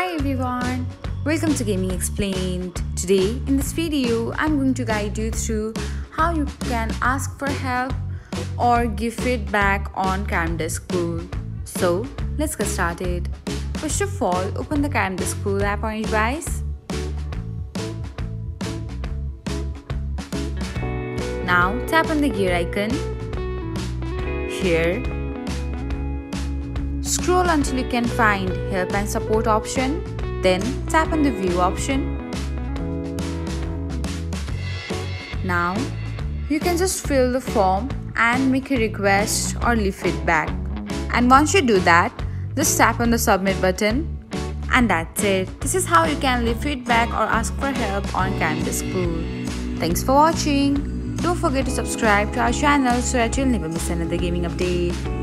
Hi everyone, welcome to Gaming Explained. Today in this video I'm going to guide you through how you can ask for help or give feedback on Carrom Disc Pool. So let's get started. First of all, open the Carrom Disc Pool app on your device. Now tap on the gear icon here. Scroll until you can find Help and Support option, then tap on the View option. Now, you can just fill the form and make a request or leave feedback. And once you do that, just tap on the Submit button. And that's it. This is how you can leave feedback or ask for help on Carrom Disc Pool. Thanks for watching. Don't forget to subscribe to our channel so that you'll never miss another gaming update.